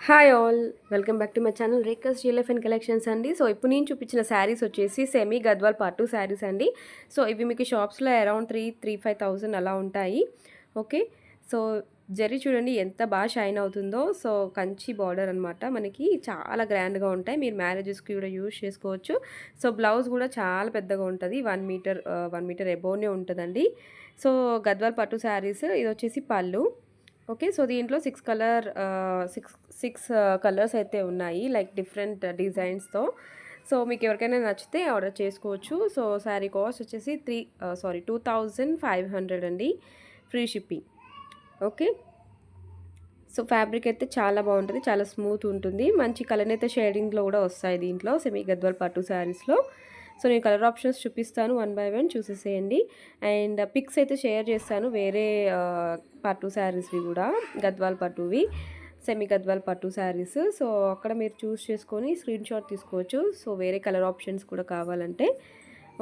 Hi all, welcome back to my channel Rekha's real and collections అండి. So ఇప్పుడు నేను చూపించిన శారీస్ వచ్చేసి సెమీ గద్వాల్ పట్టు శారీస్ అండి. సో ఇవి మీకు షాప్స్లో అరౌండ్ 3,000-5,000 అలా ఉంటాయి. ఓకే, సో జరీ చూడండి ఎంత బాగా షైన్ అవుతుందో. సో కంచి బార్డర్ అనమాట, మనకి చాలా గ్రాండ్గా ఉంటాయి. మీరు మ్యారేజెస్కి కూడా యూజ్ చేసుకోవచ్చు. సో బ్లౌజ్ కూడా చాలా పెద్దగా ఉంటుంది, 1 మీటర్ ఎబోవ్నే ఉంటుందండి. సో గద్వాల్ పట్టు శారీస్, ఇది వచ్చేసి పళ్ళు. ఓకే, సో దీంట్లో సిక్స్ కలర్స్ అయితే ఉన్నాయి, లైక్ డిఫరెంట్ డిజైన్స్తో. సో మీకు ఎవరికైనా నచ్చితే ఆర్డర్ చేసుకోవచ్చు. సో శారీ కాస్ట్ వచ్చేసి 2,500 అండి, free shipping. Okay, so fabric అయితే చాలా బాగుంటుంది, చాలా స్మూత్ ఉంటుంది. మంచి కలర్ షేడింగ్లో కూడా వస్తాయి దీంట్లో సెమీ గద్వాల్ పట్టు శారీస్లో. సో నేను కలర్ ఆప్షన్స్ చూపిస్తాను, 1 బై 1 చూసేసేయండి. అండ్ పిక్స్ అయితే షేర్ చేస్తాను వేరే పట్టు శారీస్వి కూడా, గద్వాల్ పట్టువి, సెమీ గద్వాల్ పట్టు శారీస్. సో అక్కడ మీరు చూస్ చేసుకొని స్క్రీన్ షాట్ తీసుకోవచ్చు. సో వేరే కలర్ ఆప్షన్స్ కూడా కావాలంటే.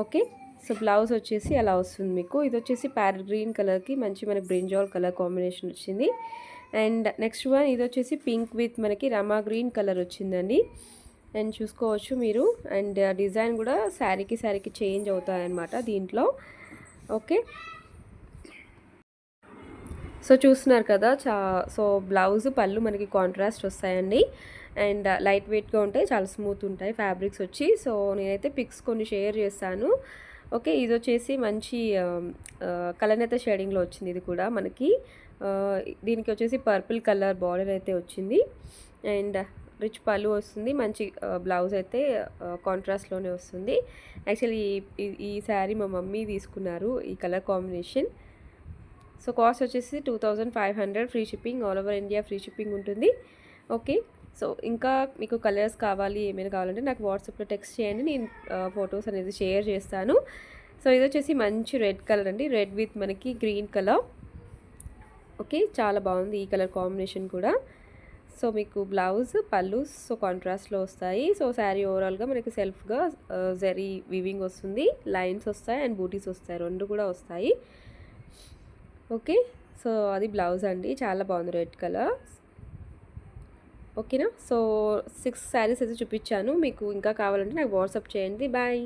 ఓకే, సో బ్లౌజ్ వచ్చేసి అలా వస్తుంది మీకు. ఇది వచ్చేసి ప్యారెట్ గ్రీన్ కలర్కి మంచి మనకి బ్రింజాల్ కలర్ కాంబినేషన్ వచ్చింది. అండ్ నెక్స్ట్ వన్, ఇది వచ్చేసి పింక్ విత్ మనకి రమా గ్రీన్ కలర్ వచ్చిందండి. అండ్ చూసుకోవచ్చు మీరు. అండ్ డిజైన్ కూడా శారీకి చేంజ్ అవుతాయన్నమాట దీంట్లో. ఓకే, సో చూస్తున్నారు కదా, సో బ్లౌజ్ పళ్ళు మనకి కాంట్రాస్ట్ వస్తాయండి. అండ్ లైట్ వెయిట్గా ఉంటాయి, చాలా స్మూత్ ఉంటాయి ఫ్యాబ్రిక్స్ వచ్చి. సో నేనైతే పిక్స్ కొన్ని షేర్ చేస్తాను. ఓకే, ఇది వచ్చేసి మంచి కలనేత షేడింగ్లో వచ్చింది. ఇది కూడా మనకి దీనికి వచ్చేసి పర్పుల్ కలర్ బార్డర్ అయితే వచ్చింది. అండ్ రిచ్ పళ్ళు వస్తుంది, మంచి బ్లౌజ్ అయితే కాంట్రాస్ట్లోనే వస్తుంది. యాక్చువల్లీ ఈ శారీ మా మమ్మీ తీసుకున్నారు, ఈ కలర్ కాంబినేషన్. సో కాస్ట్ వచ్చేసి 2,500, free shipping, all over India free shipping ఉంటుంది. ఓకే, సో ఇంకా మీకు కలర్స్ కావాలి, ఏమైనా కావాలంటే నాకు వాట్సాప్లో టెక్స్ట్ చేయండి, నేను ఫొటోస్ అనేది షేర్ చేస్తాను. సో ఇది వచ్చేసి మంచి రెడ్ కలర్ అండి, రెడ్ విత్ మనకి గ్రీన్ కలర్. ఓకే, చాలా బాగుంది ఈ కలర్ కాంబినేషన్ కూడా. సో మీకు బ్లౌజ్ పళ్ళు సో కాంట్రాస్ట్లో వస్తాయి. సో శారీ ఓవరాల్గా మనకి సెల్ఫ్గా జరీ వీవింగ్ వస్తుంది, లైన్స్ వస్తాయి అండ్ బూటీస్ వస్తాయి, రెండు కూడా వస్తాయి. ఓకే, సో అది బ్లౌజ్ అండి, చాలా బాగుంది రెడ్ కలర్. ఓకేనా, సో 6 శారీస్ అయితే చూపించాను. మీకు ఇంకా కావాలంటే నాకు వాట్సాప్ చేయండి. బాయ్.